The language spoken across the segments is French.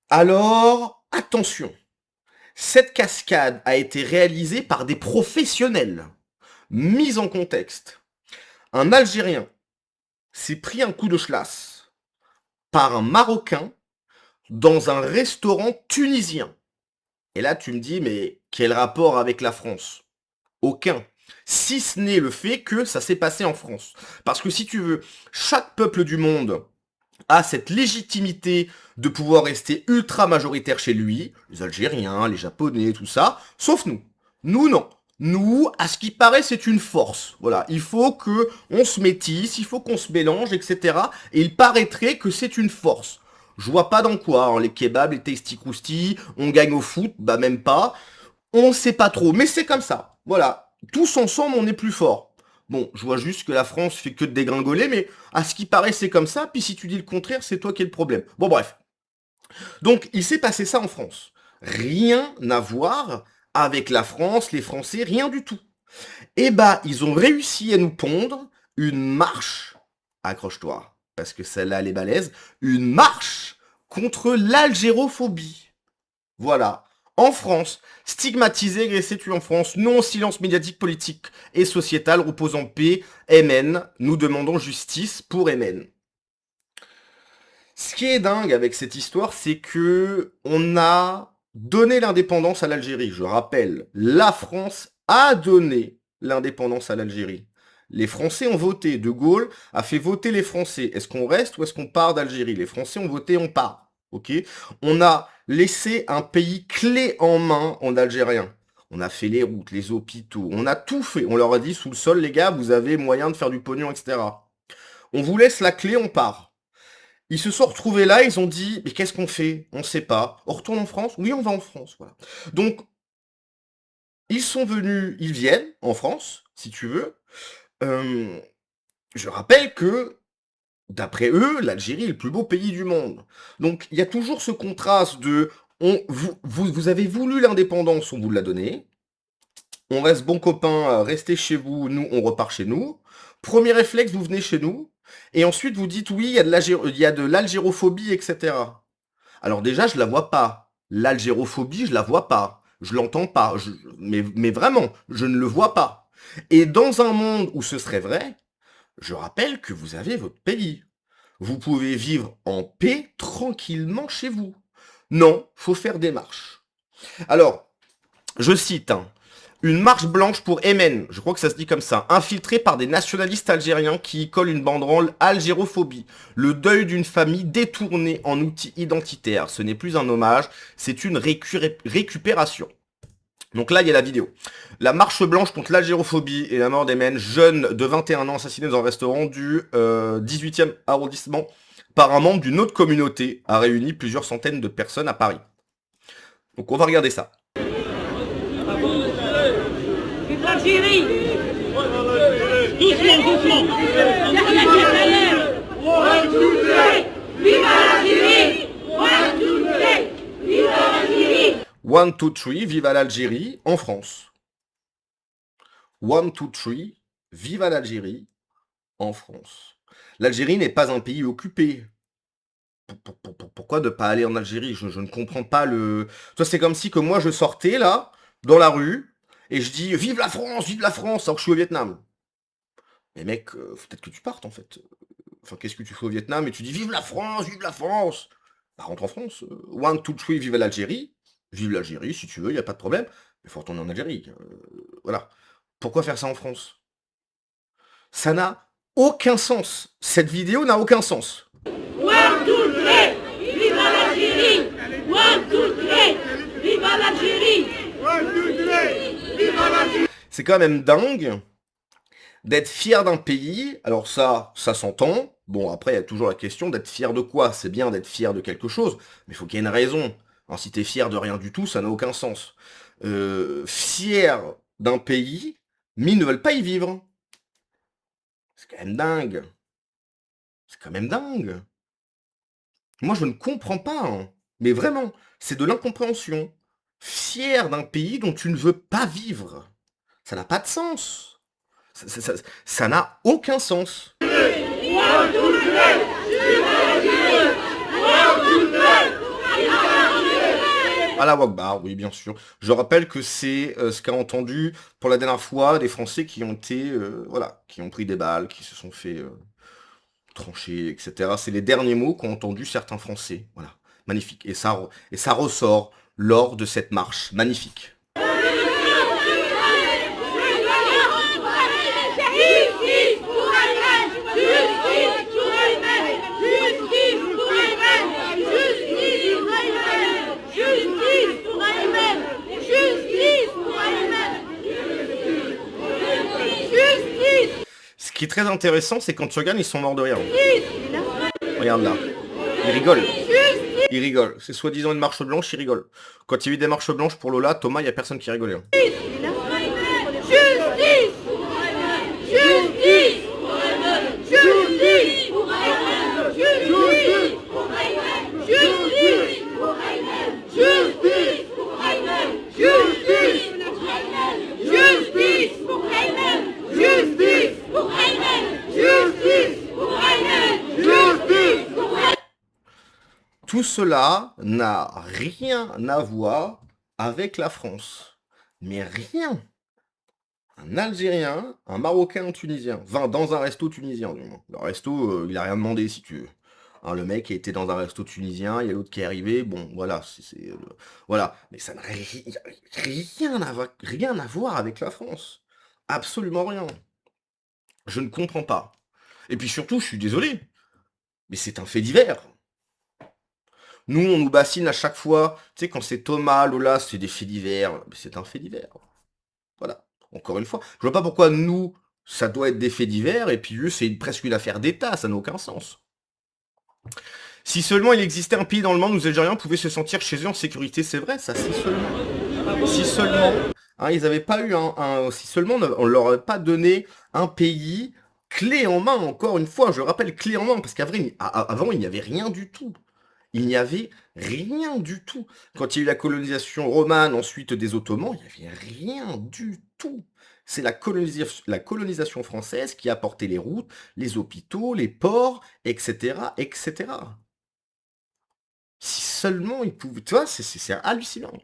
Alors, attention, cette cascade a été réalisée par des professionnels. Mise en contexte, un Algérien s'est pris un coup de chlasse par un Marocain dans un restaurant tunisien. Et là, tu me dis, mais quel rapport avec la France? Aucun. Si ce n'est le fait que ça s'est passé en France. Parce que si tu veux, chaque peuple du monde a cette légitimité de pouvoir rester ultra majoritaire chez lui, les Algériens, les Japonais, tout ça, sauf nous. Nous, non. Nous, à ce qui paraît, c'est une force. Voilà, il faut que on se métisse, il faut qu'on se mélange, etc. Et il paraîtrait que c'est une force. Je vois pas dans quoi, hein, les kebabs, les tasty crousty, on gagne au foot, bah même pas. On sait pas trop, mais c'est comme ça. Voilà, tous ensemble, on est plus fort. Bon, je vois juste que la France fait que de dégringoler, mais à ce qui paraît, c'est comme ça. Puis si tu dis le contraire, c'est toi qui es le problème. Bon, bref. Donc, il s'est passé ça en France. Rien à voir avec la France, les Français, rien du tout. Eh bah, ils ont réussi à nous pondre une marche, accroche-toi, parce que celle-là, elle est balèze, une marche contre l'algérophobie. Voilà. En France, stigmatiser, agresser, tuer en France, non au silence médiatique, politique et sociétal, repose en paix, MN, nous demandons justice pour MN. Ce qui est dingue avec cette histoire, c'est que on a donné l'indépendance à l'Algérie. Je rappelle, la France a donné l'indépendance à l'Algérie. Les Français ont voté. De Gaulle a fait voter les Français. Est-ce qu'on reste ou est-ce qu'on part d'Algérie? Les Français ont voté, on part. Ok? On a laissé un pays clé en main en Algérien. On a fait les routes, les hôpitaux, on a tout fait. On leur a dit sous le sol, les gars, vous avez moyen de faire du pognon, etc. On vous laisse la clé, on part. Ils se sont retrouvés là, ils ont dit, mais qu'est-ce qu'on fait? On sait pas. On retourne en France? Oui, on va en France, voilà. Donc, ils sont venus, ils viennent en France, si tu veux. Euh, je rappelle que, d'après eux, l'Algérie est le plus beau pays du monde. Donc, il y a toujours ce contraste de, vous avez voulu l'indépendance, on vous l'a donné. On reste bons copains, restez chez vous, nous, on repart chez nous. Premier réflexe, vous venez chez nous. Et ensuite, vous dites, oui, il y a de l'algérophobie, etc. Alors déjà, je la vois pas. L'algérophobie, je la vois pas. Je l'entends pas. Mais vraiment, je ne le vois pas. Et dans un monde où ce serait vrai, je rappelle que vous avez votre pays. Vous pouvez vivre en paix tranquillement chez vous. Non, faut faire des marches. Alors, je cite, hein, une marche blanche pour Émen, je crois que ça se dit comme ça, infiltrée par des nationalistes algériens qui y collent une banderole algérophobie, le deuil d'une famille détournée en outil identitaire. Ce n'est plus un hommage, c'est une récupération. Donc là, il y a la vidéo. La marche blanche contre l'algérophobie et la mort d'Emen, jeune de 21 ans assassiné dans un restaurant du 18e arrondissement par un membre d'une autre communauté, a réuni plusieurs centaines de personnes à Paris. Donc on va regarder ça. Vive l'Algérie! Doucement, doucement! One, two, three! Vive l'Algérie! One, two, three! Vive l'Algérie! 1, 2, 3, vive à l'Algérie, en France. 1, 2, 3, vive à l'Algérie, en France. L'Algérie n'est pas un pays occupé. Pourquoi ne pas aller en Algérie? Je ne comprends pas le... Toi, c'est comme si que moi, je sortais, là, dans la rue, et je dis « vive la France !» alors que je suis au Vietnam. Mais mec, faut peut-être que tu partes, en fait. Enfin, qu'est-ce que tu fais au Vietnam? Et tu dis « vive la France! Vive la France !» Bah, rentre en France. 1, 2, 3, vive à l'Algérie. Vive l'Algérie, si tu veux, il n'y a pas de problème. Mais faut retourner en Algérie. Voilà. Pourquoi faire ça en France? Ça n'a aucun sens. Cette vidéo n'a aucun sens. One, two, three! Vive l'Algérie! One, two, three! Vive l'Algérie! One, two, three! Vive l'Algérie! C'est quand même dingue d'être fier d'un pays. Alors ça s'entend. Bon, après, il y a toujours la question d'être fier de quoi? C'est bien d'être fier de quelque chose, mais il faut qu'il y ait une raison. Alors, si t'es fier de rien du tout, ça n'a aucun sens. Fier d'un pays, mais ils ne veulent pas y vivre. C'est quand même dingue. C'est quand même dingue. Moi, je ne comprends pas, hein. Mais vraiment, c'est de l'incompréhension. Fier d'un pays dont tu ne veux pas vivre. Ça n'a pas de sens. Ça n'a aucun sens. One, two, three! Vive l'Algérie! One, two, three! Vive l'Algérie! Allah Akbar, oui, bien sûr. Je rappelle que c'est ce qu'a entendu pour la dernière fois des Français qui ont été, voilà, qui ont pris des balles, qui se sont fait trancher, etc. C'est les derniers mots qu'ont entendu certains Français. Voilà, magnifique. Et ça ressort lors de cette marche. Magnifique. Justice pour Ayman! Justice pour Ayman! Justice pour Ayman! Justice pour Ayman! Justice pour Ayman! Justice pour Ayman! Justice! Ce qui est très intéressant, c'est quand tu regardes, ils sont morts de rire. Regarde là. Ils rigolent. Ils rigolent. C'est soi-disant une marche blanche, ils rigolent. Quand il y a eu des marches blanches pour Lola, Thomas, il n'y a personne qui rigolait. Justice! Justice! Justice! Justice! Justice! Justice! Justice! Justice pour Ayman! Justice pour Ayman! Justice pour Ayman! Justice pour Ayman! Tout cela n'a rien à voir avec la France. Mais rien. Un Algérien, un Marocain, un Tunisien. Enfin, dans un resto tunisien, du moins. Le resto, il a rien demandé, si tu veux. Hein, le mec était dans un resto tunisien, il y a l'autre qui est arrivé, bon, voilà, voilà. Mais ça n'a rien à voir avec la France. Absolument rien. Je ne comprends pas. Et puis surtout, je suis désolé, mais c'est un fait divers. Nous, on nous bassine à chaque fois, tu sais, quand c'est Thomas, Lola, c'est des faits divers, mais c'est un fait divers. Voilà. Encore une fois, je vois pas pourquoi nous, ça doit être des faits divers, et puis eux, c'est presque une affaire d'État, ça n'a aucun sens. Si seulement il existait un pays dans le monde où les Algériens pouvaient se sentir chez eux en sécurité, c'est vrai, ça, si seulement. Si seulement, hein, ils n'avaient pas eu si seulement on leur avait pas donné un pays clé en main, encore une fois, je rappelle clé en main, parce qu'avant, il n'y avait rien du tout. Il n'y avait rien du tout. Quand il y a eu la colonisation romane, ensuite des Ottomans, il n'y avait rien du tout. C'est la colonisation française qui a apporté les routes, les hôpitaux, les ports, etc., etc. Si seulement ils pouvaient... Tu vois, c'est hallucinant.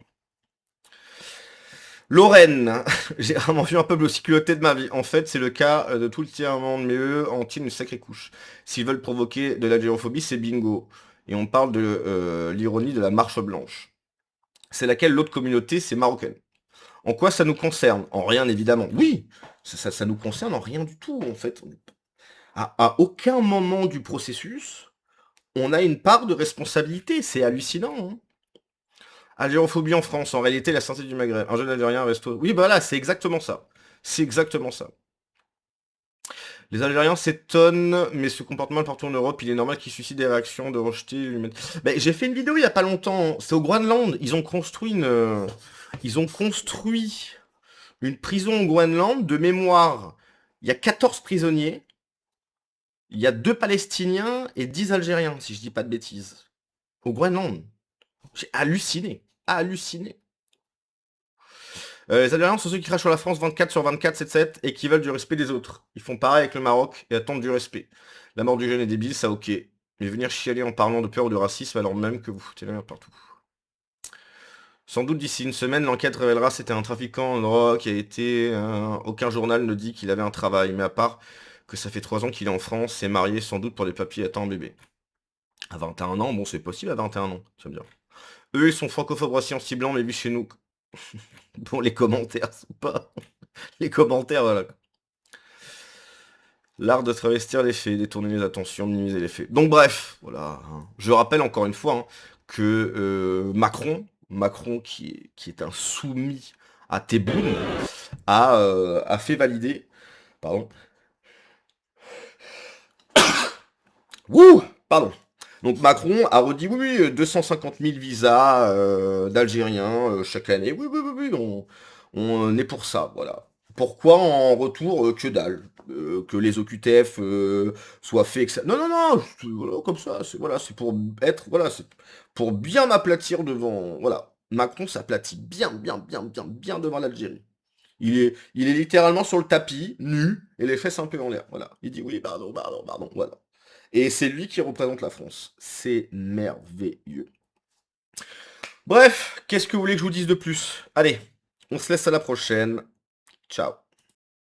Lorraine, j'ai vraiment vu un peuple aussi culotté de ma vie. En fait, c'est le cas de tout le tiers-monde, mais eux en tirent une sacrée couche. S'ils veulent provoquer de la géophobie, c'est bingo. Et on parle de l'ironie de la marche blanche. C'est laquelle l'autre communauté, c'est marocaine. En quoi ça nous concerne? En rien, évidemment. Oui, ça nous concerne en rien du tout, en fait. À aucun moment du processus, on a une part de responsabilité. C'est hallucinant, hein. Algérophobie en France, en réalité, la santé du Maghreb. Un jeune Algérien reste... Oui, bah là, c'est exactement ça. C'est exactement ça. Les Algériens s'étonnent, mais se comportent mal partout en Europe. Il est normal qu'ils suscitent des réactions de rejeter l'humanité. Ben, j'ai fait une vidéo il y a pas longtemps. C'est au Groenland. Ils ont construit une prison au Groenland de mémoire. Il y a 14 prisonniers. Il y a 2 Palestiniens et 10 Algériens, si je dis pas de bêtises. Au Groenland. J'ai halluciné. Halluciné. Les Algériens sont ceux qui crachent sur la France 24/24, 7/7 et qui veulent du respect des autres. Ils font pareil avec le Maroc et attendent du respect. La mort du jeune est débile, ça ok. Mais venir chialer en parlant de peur ou de racisme alors même que vous foutez la merde partout. Sans doute d'ici une semaine, l'enquête révélera si c'était un trafiquant en drogue qui a été... aucun journal ne dit qu'il avait un travail, mais à part que ça fait 3 ans qu'il est en France, s'est marié sans doute pour les papiers attend un bébé. À 21 ans, bon c'est possible à 21 ans, tu vas me dire. Eux ils sont francophobes racistes en ciblant, mais vu chez nous... Bon, les commentaires sont pas... Les commentaires, voilà. L'art de travestir les faits, détourner les attentions, minimiser les faits. Donc bref, voilà. Hein. Je rappelle encore une fois que Macron qui est un soumis à Tebboune, a fait valider... Pardon. Wouh! Pardon. Donc Macron a redit oui, 250 000 visas d'Algériens chaque année. Oui, on est pour ça, voilà. Pourquoi en retour que dalle? Que les OQTF soient faits, etc. Non, voilà, comme ça, c'est pour être, voilà, c'est pour bien m'aplatir devant, voilà. Macron s'aplatit bien devant l'Algérie. Il est littéralement sur le tapis, nu, et les fesses un peu en l'air, voilà. Il dit oui, pardon, voilà. Et c'est lui qui représente la France. C'est merveilleux. Bref, qu'est-ce que vous voulez que je vous dise de plus? Allez, on se laisse à la prochaine. Ciao.